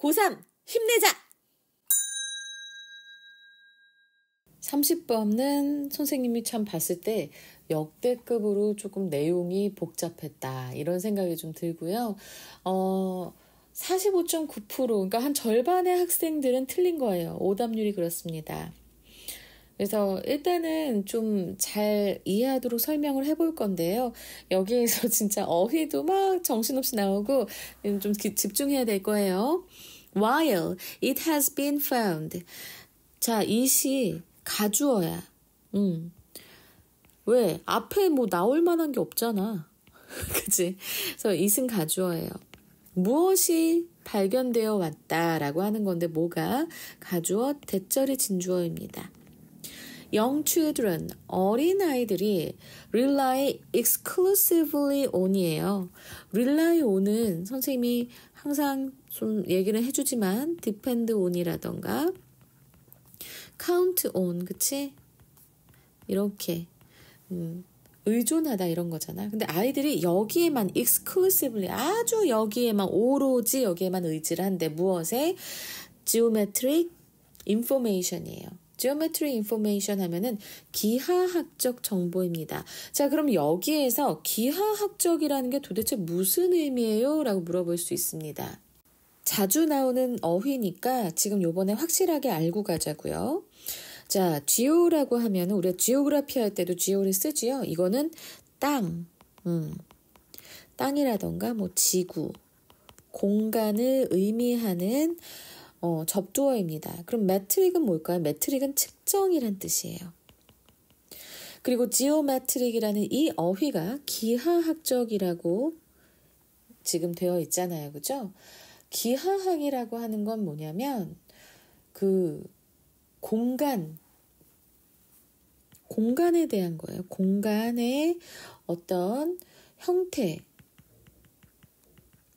고3 힘내자! 30번은 선생님이 참 봤을 때 역대급으로 조금 내용이 복잡했다 이런 생각이 좀 들고요. 45.9% 그러니까 한 절반의 학생들은 틀린 거예요. 오답률이 그렇습니다. 그래서 일단은 좀 잘 이해하도록 설명을 해볼 건데요. 여기에서 진짜 어휘도 막 정신없이 나오고 좀 집중해야 될 거예요. While it has been found. 자, it이 가주어야. 왜? 앞에 뭐 나올 만한 게 없잖아. 그치? 그래서 it은 가주어예요. 무엇이 발견되어 왔다라고 하는 건데 뭐가? 가주어, 대절이 진주어입니다. Young children, 어린아이들이 rely exclusively on이에요. rely on은 선생님이 항상 좀 얘기를 해주지만 depend on이라던가 count on, 그치? 이렇게 의존하다 이런 거잖아. 근데 아이들이 여기에만 exclusively 아주 여기에만 오로지 여기에만 의지를 한대. 무엇에? geometric information이에요. geometric information 하면은 기하학적 정보입니다. 자, 그럼 여기에서 기하학적이라는 게 도대체 무슨 의미예요? 라고 물어볼 수 있습니다. 자주 나오는 어휘니까 지금 요번에 확실하게 알고 가자고요. 자, geo라고 하면 우리가 geography 할 때도 geo를 쓰지요. 이거는 땅, 땅이라던가 뭐 지구, 공간을 의미하는 접두어입니다. 그럼 metric은 뭘까요? metric은 측정이란 뜻이에요. 그리고 geometric이라는 이 어휘가 기하학적이라고 지금 되어 있잖아요. 그죠? 기하학이라고 하는 건 뭐냐면 그 공간에 대한 거예요. 공간의 어떤 형태,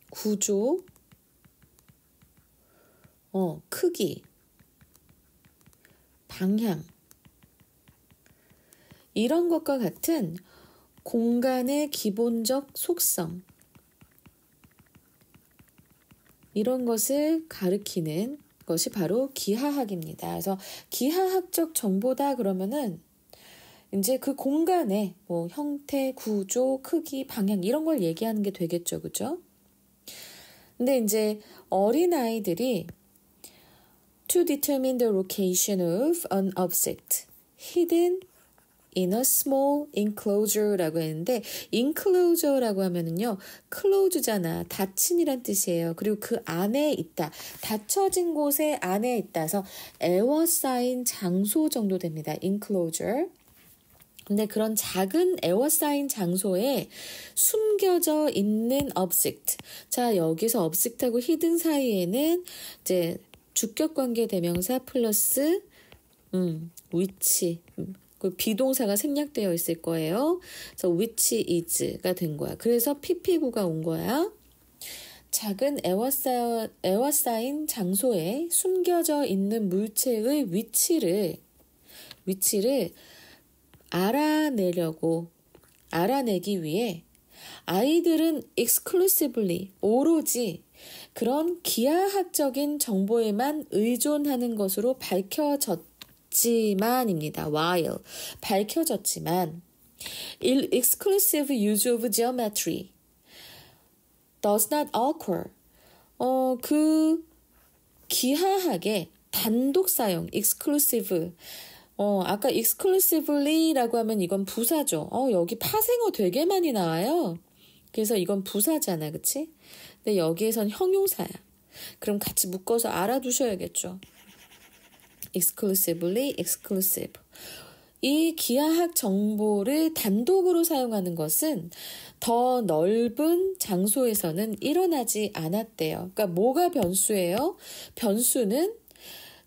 구조, 크기, 방향 이런 것과 같은 공간의 기본적 속성 이런 것을 가리키는 것이 바로 기하학입니다. 그래서 기하학적 정보다 그러면은 이제 그 공간의 뭐 형태, 구조, 크기, 방향 이런 걸 얘기하는 게 되겠죠. 그죠? 근데 이제 어린아이들이 to determine the location of an object hidden in a small enclosure라고 했는데 enclosure라고 하면은요 close잖아, 닫힌이란 뜻이에요. 그리고 그 안에 있다, 닫혀진 곳에 안에 있다. 그래서 에워싸인 장소 정도 됩니다. enclosure. 근데 그런 작은 에워싸인 장소에 숨겨져 있는 object. 자, 여기서 object하고 hidden 사이에는 이제 주격관계 대명사 플러스 which 그 비동사가 생략되어 있을 거예요. 그래서 which is가 된 거야. 그래서 pp구가 온 거야. 작은 에워싸인 장소에 숨겨져 있는 물체의 위치를 알아내기 위해 아이들은 exclusively, 오로지 그런 기하학적인 정보에만 의존하는 것으로 밝혀졌지만입니다. while, 밝혀졌지만 exclusive use of geometry does not occur. 그 기하학의 단독 사용, exclusive. 아까 exclusively라고 하면 이건 부사죠. 여기 파생어 되게 많이 나와요. 그래서 이건 부사잖아, 그치? 근데 여기에선 형용사야. 그럼 같이 묶어서 알아두셔야겠죠. exclusively, exclusive. 이 기하학 정보를 단독으로 사용하는 것은 더 넓은 장소에서는 일어나지 않았대요. 그러니까 뭐가 변수예요? 변수는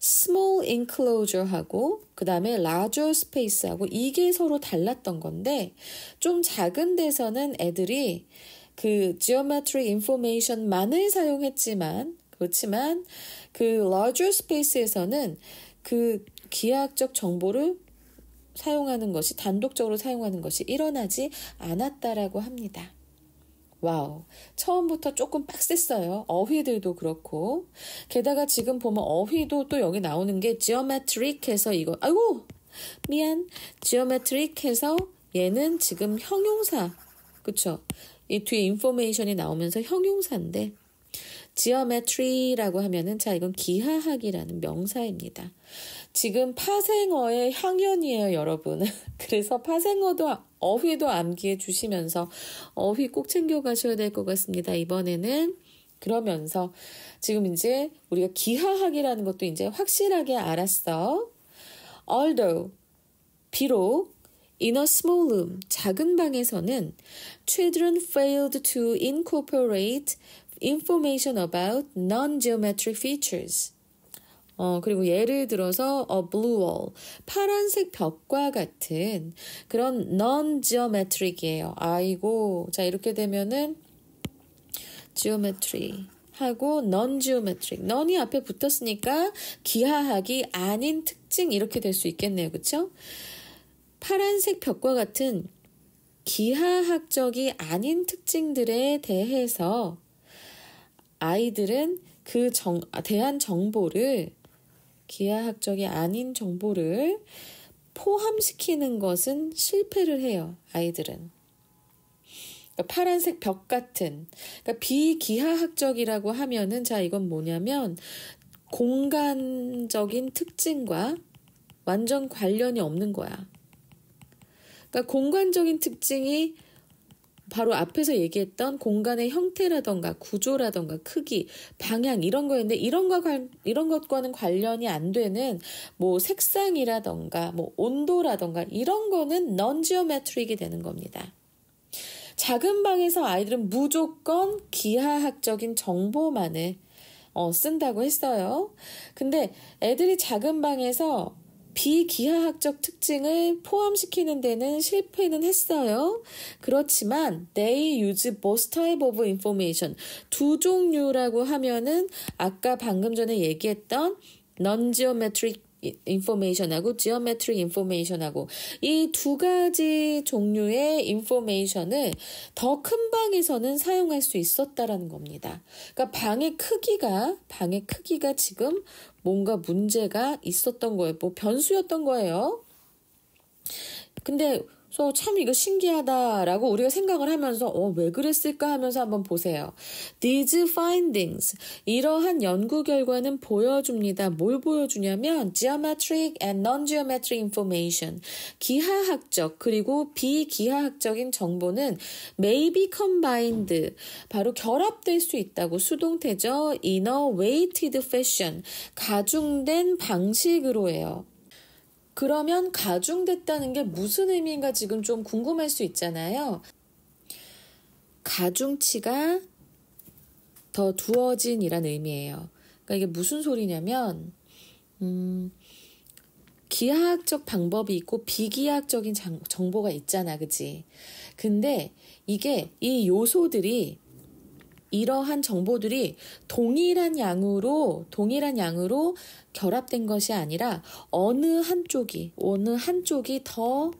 small enclosure하고 그 다음에 larger space하고 이게 서로 달랐던 건데 좀 작은 데서는 애들이 그 geometric information만을 사용했지만 그렇지만 그 larger space에서는 그 기하학적 정보를 사용하는 것이 단독적으로 사용하는 것이 일어나지 않았다라고 합니다. 와우, 처음부터 조금 빡셌어요. 어휘들도 그렇고. 게다가 지금 보면 어휘도 또 여기 나오는 게 geometric 해서 이거, 아이고! 미안. geometric 해서 얘는 지금 형용사. 그쵸? 이 뒤에 인포메이션이 나오면서 형용사인데, geometry라고 하면은, 자, 이건 기하학이라는 명사입니다. 지금 파생어의 향연이에요, 여러분. 그래서 파생어도, 어휘도 암기해 주시면서 어휘 꼭 챙겨 가셔야 될 것 같습니다. 이번에는. 그러면서 지금 이제 우리가 기하학이라는 것도 이제 확실하게 알았어. Although, 비록 in a small room, 작은 방에서는 children failed to incorporate information about non-geometric features. 그리고 예를 들어서 a blue wall, 파란색 벽과 같은 그런 non-geometric이에요. 아이고, 자 이렇게 되면은 geometry 하고 non-geometric, non이 앞에 붙었으니까 기하학이 아닌 특징 이렇게 될 수 있겠네요. 그렇죠? 파란색 벽과 같은 기하학적이 아닌 특징들에 대해서 아이들은 대한 정보를 기하학적이 아닌 정보를 포함시키는 것은 실패를 해요. 아이들은. 그러니까 파란색 벽 같은, 그러니까 비기하학적이라고 하면은 자 이건 뭐냐면 공간적인 특징과 완전 관련이 없는 거야. 그러니까 공간적인 특징이 바로 앞에서 얘기했던 공간의 형태라던가 구조라던가 크기, 방향 이런 거였는데 이런 것과는 관련이 안 되는 뭐 색상이라던가 뭐 온도라던가 이런 거는 non-geometric이 되는 겁니다. 작은 방에서 아이들은 무조건 기하학적인 정보만을 쓴다고 했어요. 근데 애들이 작은 방에서 비기하학적 특징을 포함시키는 데는 실패는 했어요. 그렇지만 they use both type of information. 두 종류라고 하면은 아까 방금 전에 얘기했던 non-geometric information하고 geometric information하고 이 두 가지 종류의 information을 더 큰 방에서는 사용할 수 있었다라는 겁니다. 그러니까 방의 크기가 지금 뭔가 문제가 있었던 거예요. 뭐 변수였던 거예요. 근데 참 이거 신기하다라고 우리가 생각을 하면서 왜 그랬을까 하면서 한번 보세요. These findings, 이러한 연구 결과는 보여줍니다. 뭘 보여주냐면 geometric and non-geometric information, 기하학적 그리고 비기하학적인 정보는 may be combined, 바로 결합될 수 있다고, 수동태죠. in a weighted fashion, 가중된 방식으로 해요. 그러면 가중됐다는 게 무슨 의미인가 지금 좀 궁금할 수 있잖아요. 가중치가 더 두어진이란 의미예요. 그러니까 이게 무슨 소리냐면 기하학적 방법이 있고 비기하학적인 정보가 있잖아. 그치? 근데 이게 이 요소들이 이러한 정보들이 동일한 양으로 결합된 것이 아니라 어느 한쪽이 더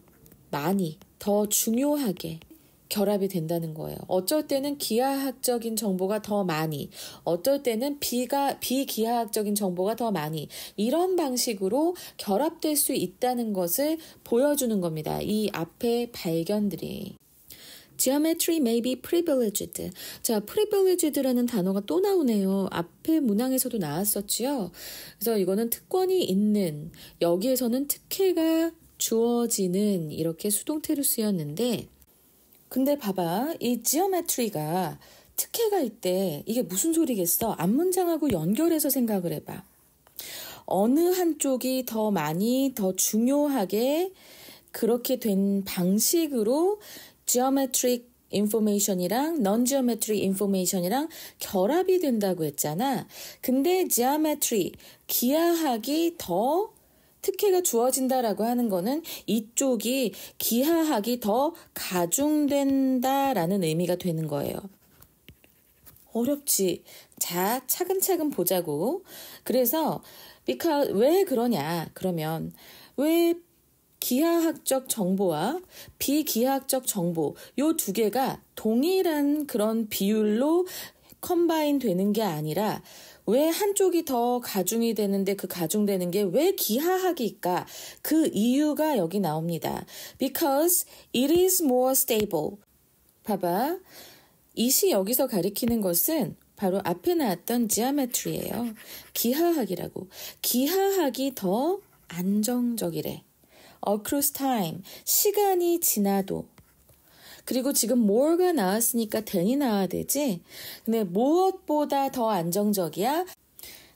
많이, 더 중요하게 결합이 된다는 거예요. 어쩔 때는 기하학적인 정보가 더 많이, 어쩔 때는 비기하학적인 정보가 더 많이, 이런 방식으로 결합될 수 있다는 것을 보여주는 겁니다. 이 앞에 발견들이. Geometry may be privileged. 자, privileged라는 단어가 또 나오네요. 앞에 문항에서도 나왔었지요. 그래서 이거는 특권이 있는, 여기에서는 특혜가 주어지는 이렇게 수동태로 쓰였는데, 근데 봐봐, 이 geometry가 특혜가 있대. 이게 무슨 소리겠어? 앞문장하고 연결해서 생각을 해봐. 어느 한쪽이 더 많이, 더 중요하게 그렇게 된 방식으로 geometric information이랑 non-geometric information이랑 결합이 된다고 했잖아. 근데 geometry, 기하학이 더 특혜가 주어진다라고 하는 거는 이쪽이 기하학이 더 가중된다라는 의미가 되는 거예요. 어렵지? 자, 차근차근 보자고. 그래서 왜 그러냐? 그러면 왜 기하학적 정보와 비기하학적 정보 요 두 개가 동일한 그런 비율로 컴바인 되는 게 아니라 왜 한쪽이 더 가중이 되는데 그 가중되는 게 왜 기하학일까? 그 이유가 여기 나옵니다. Because it is more stable. 봐봐. 이시 여기서 가리키는 것은 바로 앞에 나왔던 geometry예요. 기하학이라고. 기하학이 더 안정적이래. Across time. 시간이 지나도. 그리고 지금 more가 나왔으니까 than이 나와야 되지. 근데 무엇보다 더 안정적이야?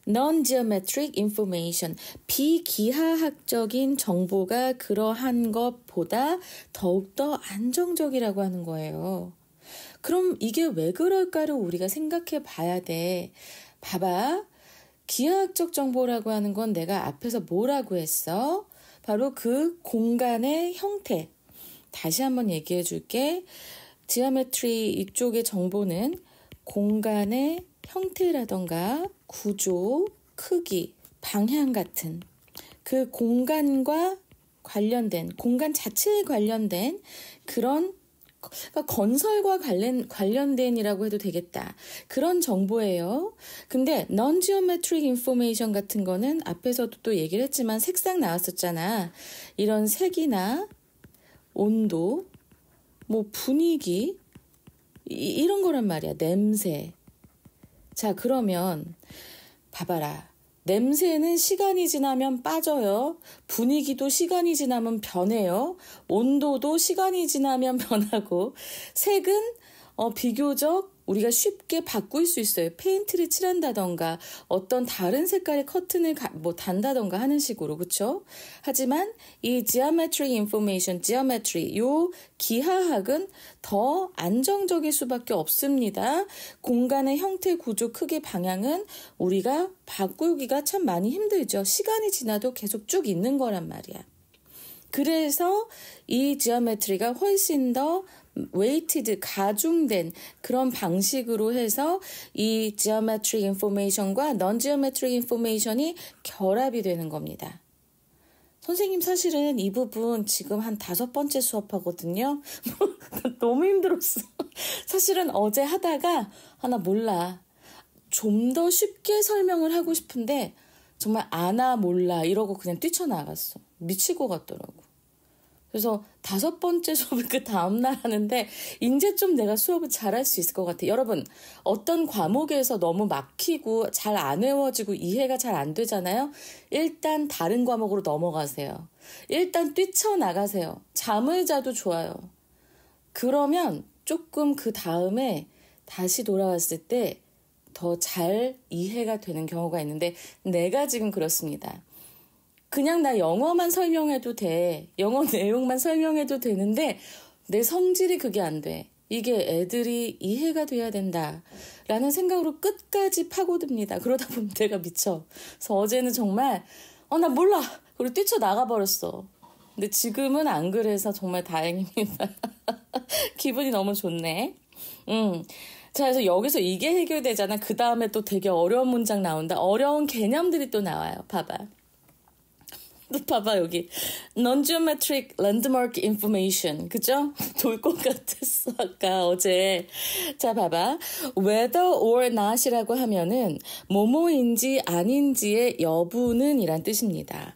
Non-geometric information. 비기하학적인 정보가 그러한 것보다 더욱더 안정적이라고 하는 거예요. 그럼 이게 왜 그럴까를 우리가 생각해 봐야 돼. 봐봐. 기하학적 정보라고 하는 건 내가 앞에서 뭐라고 했어? 바로 그 공간의 형태. 다시 한번 얘기해 줄게. 지오메트리 이쪽의 정보는 공간의 형태라던가 구조, 크기, 방향 같은 그 공간과 관련된, 공간 자체에 관련된 그런 그러니까 건설과 관련된이라고 해도 되겠다. 그런 정보예요. 근데 non-geometric information 같은 거는 앞에서도 또 얘기를 했지만 색상 나왔었잖아. 이런 색이나 온도, 뭐 분위기 이런 거란 말이야. 냄새. 자, 그러면 봐봐라. 냄새는 시간이 지나면 빠져요. 분위기도 시간이 지나면 변해요. 온도도 시간이 지나면 변하고 색은 비교적 우리가 쉽게 바꿀 수 있어요. 페인트를 칠한다던가 어떤 다른 색깔의 커튼을 단다던가 하는 식으로. 그렇죠? 하지만 이 geometric information, geometry 요 기하학은 더 안정적일 수밖에 없습니다. 공간의 형태, 구조, 크기, 방향은 우리가 바꾸기가 참 많이 힘들죠. 시간이 지나도 계속 쭉 있는 거란 말이야. 그래서 이 지오메트리가 훨씬 더 weighted, 가중된 그런 방식으로 해서 이 geometric information과 non-geometric information이 결합이 되는 겁니다. 선생님 사실은 이 부분 지금 한 5번째 수업하거든요. 너무 힘들었어. 사실은 어제 하다가 하나 몰라. 좀 더 쉽게 설명을 하고 싶은데 정말 아나 몰라 이러고 그냥 뛰쳐나갔어. 미칠 것 같더라고. 그래서 5번째 수업을 그 다음날 하는데 이제 좀 내가 수업을 잘할 수 있을 것 같아. 여러분 어떤 과목에서 너무 막히고 잘 안 외워지고 이해가 잘 안 되잖아요. 일단 다른 과목으로 넘어가세요. 일단 뛰쳐나가세요. 잠을 자도 좋아요. 그러면 조금 그 다음에 다시 돌아왔을 때 더 잘 이해가 되는 경우가 있는데 내가 지금 그렇습니다. 그냥 나 영어만 설명해도 돼. 영어 내용만 설명해도 되는데 내 성질이 그게 안 돼. 이게 애들이 이해가 돼야 된다. 라는 생각으로 끝까지 파고듭니다. 그러다 보면 내가 미쳐. 그래서 어제는 정말 나 몰라. 그리고 뛰쳐나가 버렸어. 근데 지금은 안 그래서 정말 다행입니다. 기분이 너무 좋네. 자, 그래서 여기서 이게 해결되잖아. 그 다음에 또 되게 어려운 문장 나온다. 어려운 개념들이 또 나와요. 봐봐. 봐봐 여기 non-geometric landmark information 그죠? 돌 것 같았어 아까 어제. 자 봐봐 whether or not이라고 하면은 뭐뭐인지 아닌지의 여부는 이란 뜻입니다.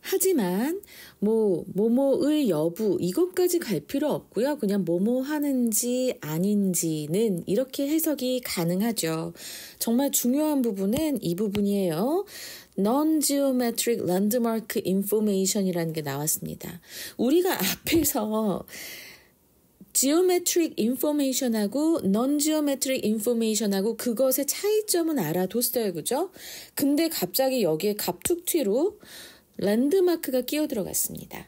하지만 뭐뭐의 여부 이것까지 갈 필요 없고요. 그냥 뭐뭐 하는지 아닌지는 이렇게 해석이 가능하죠. 정말 중요한 부분은 이 부분이에요. Non-geometric landmark information이라는 게 나왔습니다. 우리가 앞에서 geometric information하고 non-geometric information하고 그것의 차이점은 알아뒀어요. 그죠? 근데 갑자기 여기에 갑툭튀로 랜드마크가 끼어 들어갔습니다.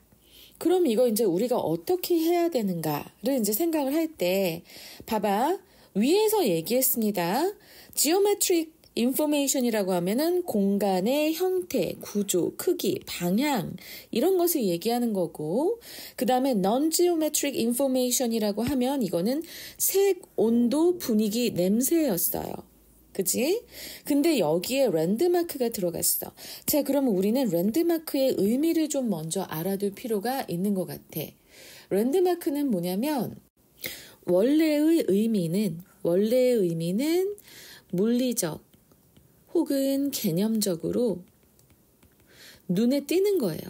그럼 이거 이제 우리가 어떻게 해야 되는가를 이제 생각을 할 때 봐봐. 위에서 얘기했습니다. geometric information이라고 하면은 공간의 형태, 구조, 크기, 방향 이런 것을 얘기하는 거고 그 다음에 non-geometric information이라고 하면 이거는 색, 온도, 분위기, 냄새였어요. 그지? 근데 여기에 랜드마크가 들어갔어. 자, 그러면 우리는 랜드마크의 의미를 좀 먼저 알아둘 필요가 있는 것 같아. 랜드마크는 뭐냐면 원래의 의미는 물리적 혹은 개념적으로 눈에 띄는 거예요.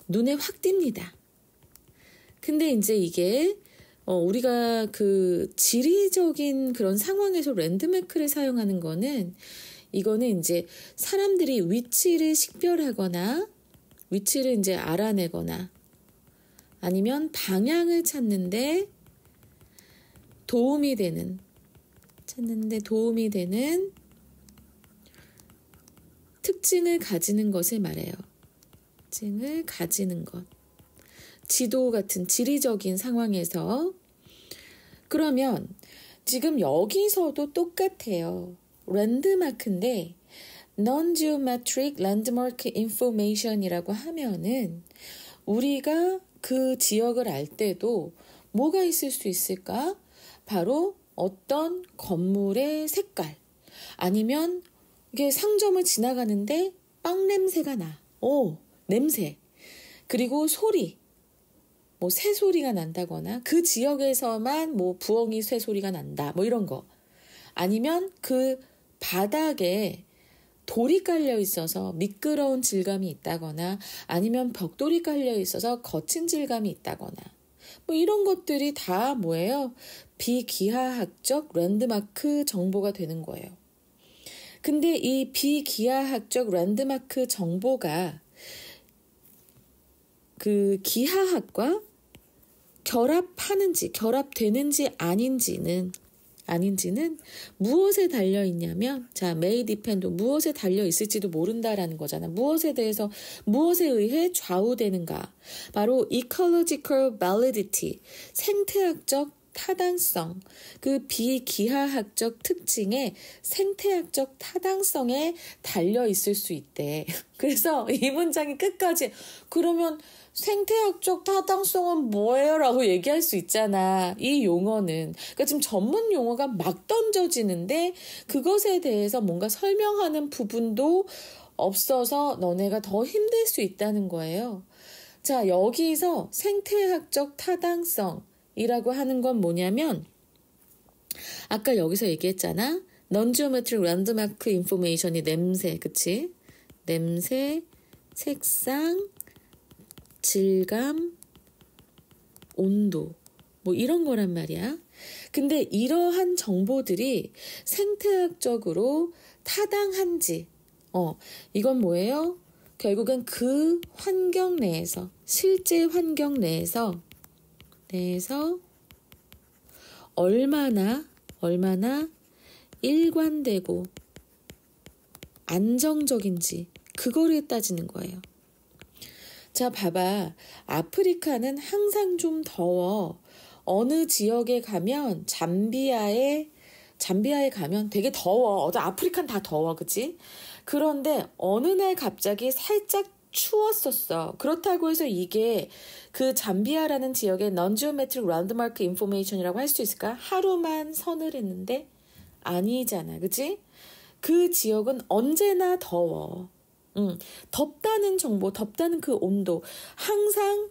눈에 확 띕니다. 근데 이제 이게 우리가 그 지리적인 그런 상황에서 랜드마크를 사용하는 이거는 이제 사람들이 위치를 식별하거나 위치를 이제 알아내거나 아니면 방향을 찾는데 도움이 되는 특징을 가지는 것을 말해요. 특징을 가지는 것. 지도 같은 지리적인 상황에서. 그러면 지금 여기서도 똑같아요. 랜드마크인데 Non-Geometric Landmark Information이라고 하면은 우리가 그 지역을 알 때도 뭐가 있을 수 있을까? 바로 어떤 건물의 색깔 아니면 이게 상점을 지나가는데 빵 냄새가 나. 냄새. 그리고 소리. 뭐 새소리가 난다거나 그 지역에서만 뭐 부엉이 새소리가 난다. 뭐 이런 거. 아니면 그 바닥에 돌이 깔려 있어서 미끄러운 질감이 있다거나 아니면 벽돌이 깔려 있어서 거친 질감이 있다거나 뭐 이런 것들이 다 뭐예요? 비기하학적 랜드마크 정보가 되는 거예요. 근데 이 비기하학적 랜드마크 정보가 그 기하학과 결합되는지 아닌지는 무엇에 달려 있냐면 may depend 무엇에 달려 있을지도 모른다라는 거잖아. 무엇에 의해 좌우되는가. 바로 ecological validity, 생태학적 타당성, 그 비기하학적 특징에 생태학적 타당성에 달려 있을 수 있대. 그래서 이 문장이 끝까지 그러면 생태학적 타당성은 뭐예요? 라고 얘기할 수 있잖아. 이 용어는. 그러니까 지금 전문 용어가 막 던져지는데 그것에 대해서 뭔가 설명하는 부분도 없어서 너네가 더 힘들 수 있다는 거예요. 자, 여기서 생태학적 타당성이라고 하는 건 뭐냐면 아까 여기서 얘기했잖아. Non-geometric landmark information이 냄새, 그치? 냄새, 색상, 질감, 온도 뭐 이런 거란 말이야. 근데 이러한 정보들이 생태학적으로 타당한지 이건 뭐예요? 결국엔 그 환경 내에서 실제 환경 내에서 얼마나 일관되고 안정적인지 그거를 따지는 거예요. 자, 봐봐. 아프리카는 항상 좀 더워. 어느 지역에 가면 잠비아에 가면 되게 더워. 아프리카는 다 더워, 그치? 그런데 어느 날 갑자기 살짝 추웠었어. 그렇다고 해서 이게 그 잠비아라는 지역의 Non-Geometric Landmark Information이라고 할 수 있을까? 하루만 서늘했는데? 아니잖아, 그치? 그 지역은 언제나 더워. 덥다는 정보, 덥다는 그 온도, 항상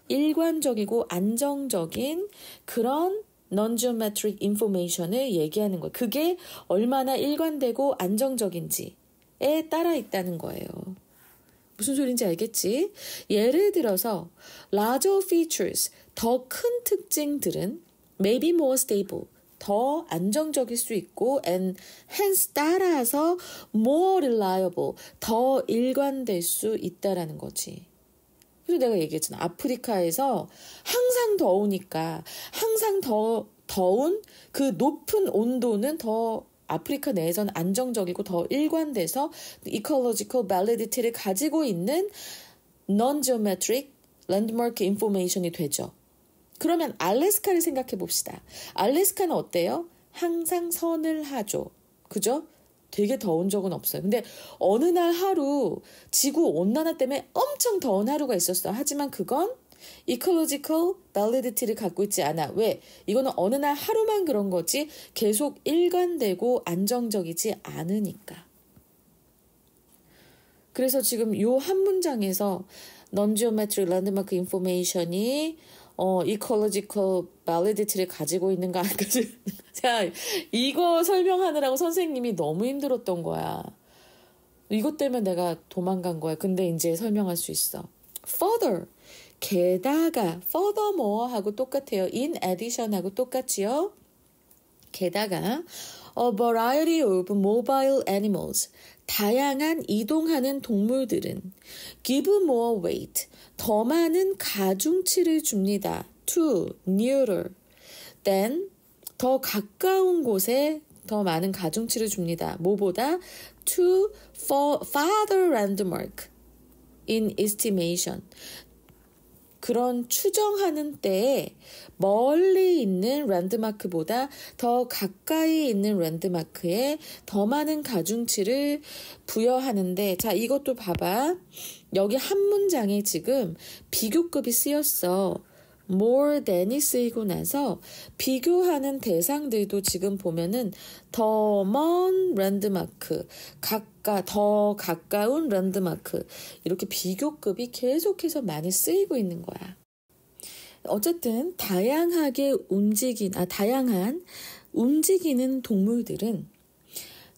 일관적이고 안정적인 그런 non-geometric information을 얘기하는 거예요. 그게 얼마나 일관되고 안정적인지에 따라 있다는 거예요. 무슨 소린지 알겠지? 예를 들어서 larger features, 더 큰 특징들은 maybe more stable, 더 안정적일 수 있고 and hence 따라서 more reliable, 더 일관될 수 있다라는 거지. 그래서 내가 얘기했잖아. 아프리카에서 항상 더우니까 항상 더 더운 그 높은 온도는 더 아프리카 내에서는 안정적이고 더 일관돼서 ecological validity를 가지고 있는 non-geometric landmark information이 되죠. 그러면 알래스카를 생각해 봅시다. 알래스카는 어때요? 항상 서늘하죠. 그죠? 되게 더운 적은 없어요. 근데 어느 날 하루 지구 온난화 때문에 엄청 더운 하루가 있었어. 하지만 그건 ecological validity를 갖고 있지 않아. 왜? 이거는 어느 날 하루만 그런 거지 계속 일관되고 안정적이지 않으니까. 그래서 지금 요 한 문장에서 non-geometric landmark information이 ecological validity를 가지고 있는가 안 가지고 있는가. 자, 이거 설명하느라고 선생님이 너무 힘들었던 거야. 이것 때문에 내가 도망간 거야. 근데 이제 설명할 수 있어. Further, 게다가 furthermore 하고 똑같아요. In addition 하고 똑같지요. 게다가 a variety of mobile animals, 다양한 이동하는 동물들은 give more weight, 더 많은 가중치를 줍니다. to, nearer, than, 더 가까운 곳에 더 많은 가중치를 줍니다. 뭐보다? to farther landmark in estimation. 그런 추정하는 때에 멀리 있는 랜드마크보다 더 가까이 있는 랜드마크에 더 많은 가중치를 부여하는데, 자, 이것도 봐봐. 여기 한 문장에 지금 비교급이 쓰였어. more than이 쓰이고 나서 비교하는 대상들도 지금 보면은 더 먼 랜드마크, 더 가까운 랜드마크, 이렇게 비교급이 계속해서 많이 쓰이고 있는 거야. 어쨌든 다양한 움직이는 동물들은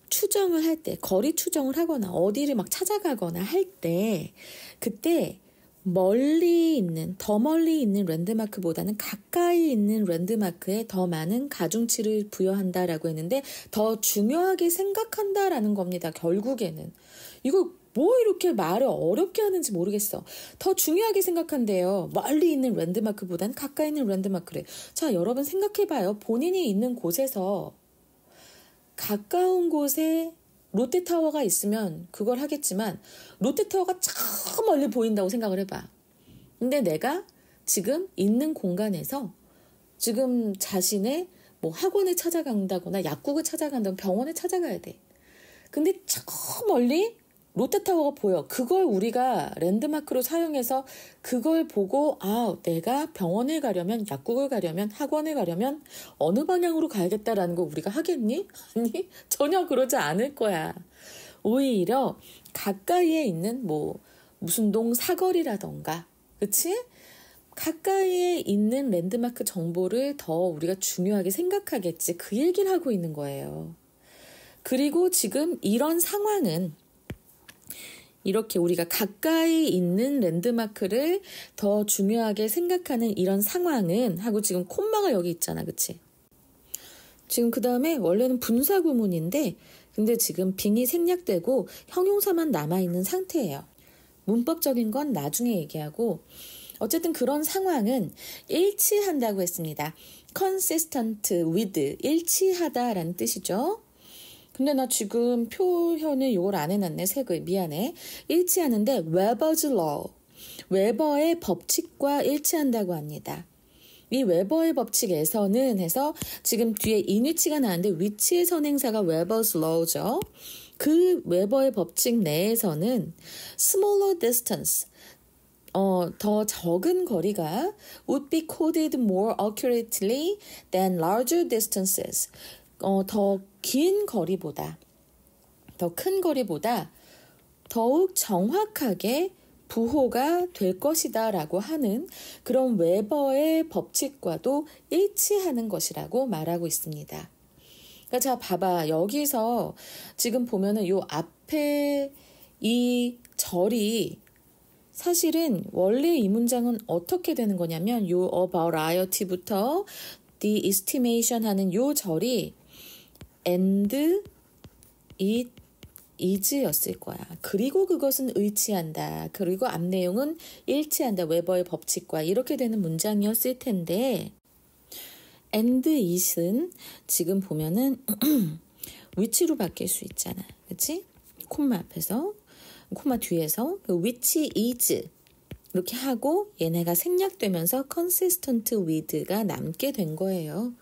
추정을 할 때, 거리 추정을 하거나 어디를 막 찾아가거나 할 때, 그때 더 멀리 있는 랜드마크보다는 가까이 있는 랜드마크에 더 많은 가중치를 부여한다라고 했는데 더 중요하게 생각한다라는 겁니다. 결국에는. 이거 뭐 이렇게 말을 어렵게 하는지 모르겠어. 더 중요하게 생각한대요. 멀리 있는 랜드마크보다는 가까이 있는 랜드마크래. 자, 여러분 생각해봐요. 본인이 있는 곳에서 가까운 곳에 롯데타워가 있으면 그걸 하겠지만 롯데타워가 저 멀리 보인다고 생각을 해봐. 근데 내가 지금 있는 공간에서 지금 자신의 뭐 학원을 찾아간다거나 약국을 찾아간다거나 병원을 찾아가야 돼. 근데 저 멀리 롯데타워가 보여. 그걸 우리가 랜드마크로 사용해서 그걸 보고 내가 병원을 가려면, 약국을 가려면, 학원을 가려면 어느 방향으로 가야겠다라는 거 우리가 하겠니? 아니, 전혀 그러지 않을 거야. 오히려 가까이에 있는 무슨 동 사거리라던가, 그치? 가까이에 있는 랜드마크 정보를 더 우리가 중요하게 생각하겠지. 그 얘기를 하고 있는 거예요. 그리고 지금 이런 상황은 이렇게 우리가 가까이 있는 랜드마크를 더 중요하게 생각하는 이런 상황은 하고 지금 콤마가 여기 있잖아. 그치? 지금 그 다음에 원래는 분사구문인데 근데 지금 빙이 생략되고 형용사만 남아있는 상태예요. 문법적인 건 나중에 얘기하고 어쨌든 그런 상황은 일치한다고 했습니다. consistent with, 일치하다라는 뜻이죠. 근데 나 지금 표현을 이걸 안 해놨네. 색을. 미안해. 일치하는데 Weber's law, 웨버의 법칙과 일치한다고 합니다. 이 웨버의 법칙에서는 해서 지금 뒤에 인위치가 나왔는데 위치의 선행사가 Weber's law죠. 그 웨버의 법칙 내에서는 smaller distance, 더 적은 거리가 would be coded more accurately than larger distances. 더 긴 거리보다, 더 큰 거리보다 더욱 정확하게 부호가 될 것이다 라고 하는 그런 웨버의 법칙과도 일치하는 것이라고 말하고 있습니다. 그러니까 자, 봐봐. 여기서 지금 보면은 요 앞에 이 절이 사실은 원래 이 문장은 어떻게 되는 거냐면 요 about IoT부터 the estimation 하는 요 절이 and it is였을 거야. 그리고 그것은 일치한다. 그리고 앞 내용은 일치한다. 웨버의 법칙과 이렇게 되는 문장이었을 텐데 and it은 지금 보면은 which로 바뀔 수 있잖아. 그치? 콤마 앞에서, 콤마 뒤에서 which is 이렇게 하고 얘네가 생략되면서 consistent with가 남게 된 거예요.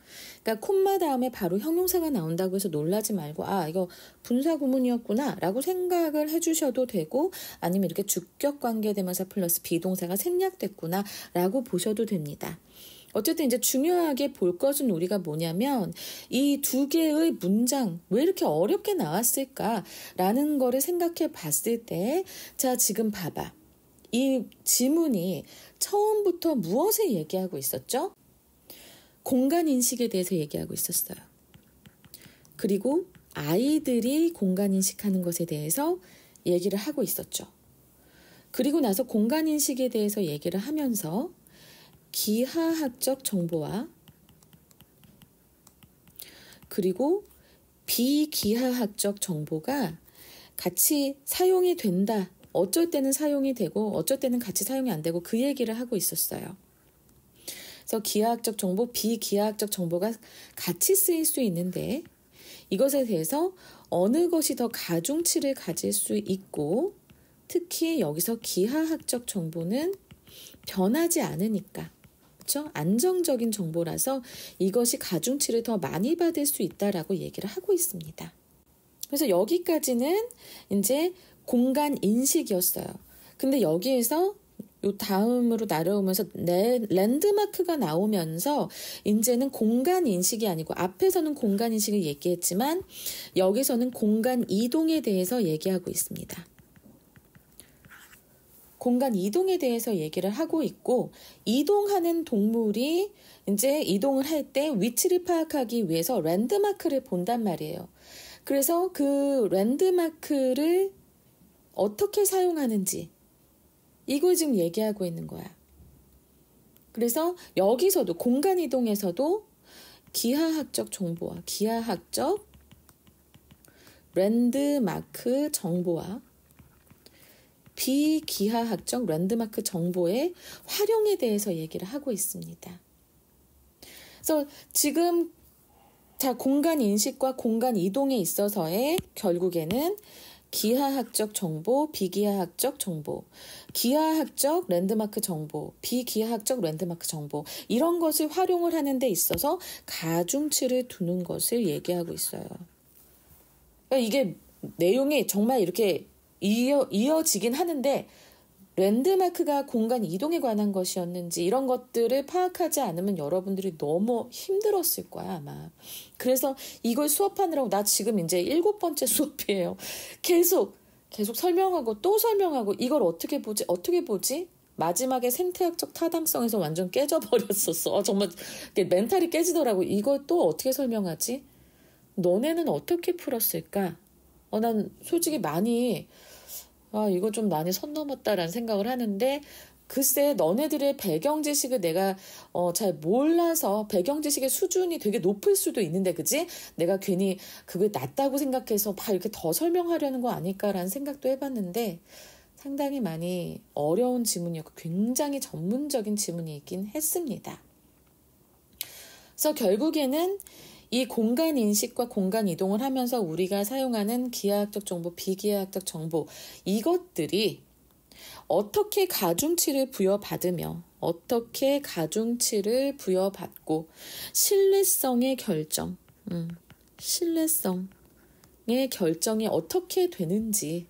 그러니까 콤마 다음에 바로 형용사가 나온다고 해서 놀라지 말고 아 이거 분사 구문이었구나 라고 생각을 해주셔도 되고 아니면 이렇게 주격 관계대명사 플러스 비동사가 생략됐구나 라고 보셔도 됩니다. 어쨌든 이제 중요하게 볼 것은 우리가 뭐냐면 이 두 개의 문장 왜 이렇게 어렵게 나왔을까라는 거를 생각해 봤을 때 자 지금 봐봐. 이 지문이 처음부터 무엇을 얘기하고 있었죠? 공간인식에 대해서 얘기하고 있었어요. 그리고 아이들이 공간인식하는 것에 대해서 얘기를 하고 있었죠. 그리고 나서 공간인식에 대해서 얘기를 하면서 기하학적 정보와 그리고 비기하학적 정보가 같이 사용이 된다. 어쩔 때는 사용이 되고 어쩔 때는 같이 사용이 안 되고 그 얘기를 하고 있었어요. 그래서 기하학적 정보, 비기하학적 정보가 같이 쓰일 수 있는데 이것에 대해서 어느 것이 더 가중치를 가질 수 있고 특히 여기서 기하학적 정보는 변하지 않으니까 그렇죠? 안정적인 정보라서 이것이 가중치를 더 많이 받을 수 있다라고 얘기를 하고 있습니다. 그래서 여기까지는 이제 공간 인식이었어요. 근데 여기에서 요 다음으로 날아오면서 랜드마크가 나오면서 이제는 공간 인식이 아니고 앞에서는 공간 인식을 얘기했지만 여기서는 공간 이동에 대해서 얘기하고 있습니다. 공간 이동에 대해서 얘기를 하고 있고 이동하는 동물이 이제 이동을 할 때 위치를 파악하기 위해서 랜드마크를 본단 말이에요. 그래서 그 랜드마크를 어떻게 사용하는지 이걸 지금 얘기하고 있는 거야. 그래서 여기서도 공간 이동에서도 기하학적 정보와 기하학적 랜드마크 정보와 비기하학적 랜드마크 정보의 활용에 대해서 얘기를 하고 있습니다. 그래서 지금 자 공간 인식과 공간 이동에 있어서의 결국에는 기하학적 정보, 비기하학적 정보, 기하학적 랜드마크 정보, 비기하학적 랜드마크 정보 이런 것을 활용을 하는 데 있어서 가중치를 두는 것을 얘기하고 있어요. 그러니까 이게 내용이 정말 이렇게 이어지긴 하는데 랜드마크가 공간 이동에 관한 것이었는지 이런 것들을 파악하지 않으면 여러분들이 너무 힘들었을 거야 아마. 그래서 이걸 수업하느라고 나 지금 이제 7번째 수업이에요. 계속 설명하고 또 설명하고 이걸 어떻게 보지? 마지막에 생태학적 타당성에서 완전 깨져버렸었어. 정말 멘탈이 깨지더라고. 이걸 또 어떻게 설명하지? 너네는 어떻게 풀었을까? 난 솔직히 많이 이거 좀 많이 선 넘었다라는 생각을 하는데 글쎄 너네들의 배경 지식을 내가 잘 몰라서 배경 지식의 수준이 되게 높을 수도 있는데 그지? 내가 괜히 그게 낮다고 생각해서 막 이렇게 더 설명하려는 거 아닐까라는 생각도 해봤는데 상당히 많이 어려운 지문이었고 굉장히 전문적인 지문이 있긴 했습니다. 그래서 결국에는 이 공간 인식과 공간 이동을 하면서 우리가 사용하는 기하학적 정보, 비기하학적 정보 이것들이 어떻게 가중치를 부여받으며 어떻게 가중치를 부여받고 신뢰성의 결정이 어떻게 되는지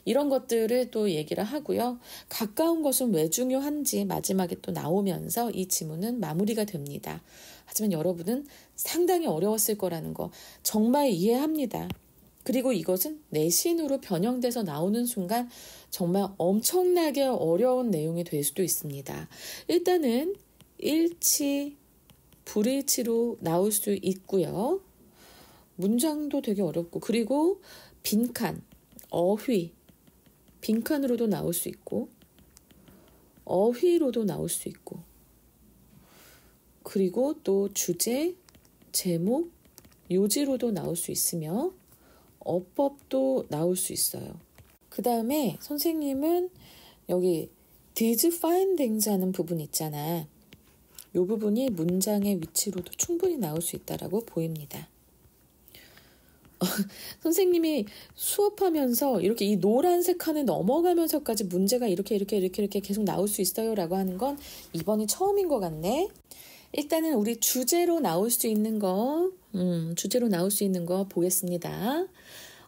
이런 것들을 또 얘기를 하고요. 가까운 것은 왜 중요한지 마지막에 또 나오면서 이 지문은 마무리가 됩니다. 하지만 여러분은 상당히 어려웠을 거라는 거 정말 이해합니다. 그리고 이것은 내신으로 변형돼서 나오는 순간 정말 엄청나게 어려운 내용이 될 수도 있습니다. 일단은 일치, 불일치로 나올 수 있고요. 문장도 되게 어렵고 그리고 빈칸, 어휘, 빈칸으로도 나올 수 있고 어휘로도 나올 수 있고 그리고 또 주제, 제목, 요지로도 나올 수 있으며 어법도 나올 수 있어요. 그 다음에 선생님은 여기 did find things 하는 부분 있잖아. 이 부분이 문장의 위치로도 충분히 나올 수 있다라고 보입니다. 선생님이 수업하면서 이렇게 이 노란색 칸을 넘어가면서까지 문제가 이렇게 계속 나올 수 있어요 라고 하는 건 이번이 처음인 것 같네. 일단은 우리 주제로 나올 수 있는 거 보겠습니다.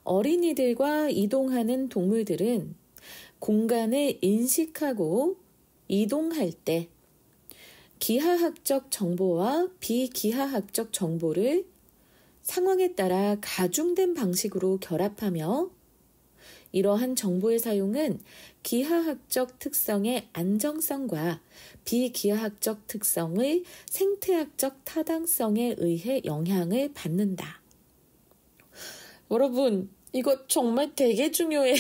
어린이들과 이동하는 동물들은 공간을 인식하고 이동할 때 기하학적 정보와 비기하학적 정보를 상황에 따라 가중된 방식으로 결합하며 이러한 정보의 사용은 기하학적 특성의 안정성과 비기하학적 특성의 생태학적 타당성에 의해 영향을 받는다. 여러분, 이거 정말 되게 중요해.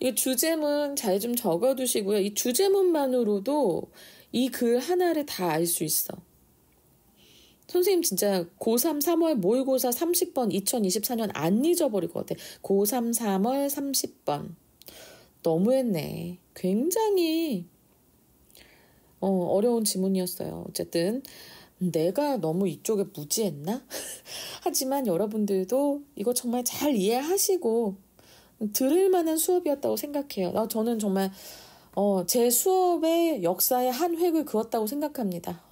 이 주제문 잘 좀 적어두시고요. 이 주제문만으로도 이 글 하나를 다 알 수 있어. 선생님 진짜 고3 3월 모의고사 30번 2024년 안 잊어버릴 것 같아. 고3 3월 30번. 너무했네. 굉장히 어려운 지문이었어요. 어쨌든 내가 너무 이쪽에 무지했나? 하지만 여러분들도 이거 정말 잘 이해하시고 들을 만한 수업이었다고 생각해요. 저는 정말 제 수업의 역사의 한 획을 그었다고 생각합니다.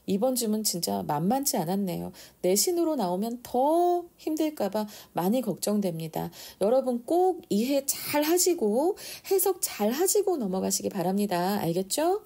이번 질문 진짜 만만치 않았네요. 내신으로 나오면 더 힘들까봐 많이 걱정됩니다. 여러분 꼭 이해 잘 하시고 해석 잘 하시고 넘어가시기 바랍니다. 알겠죠?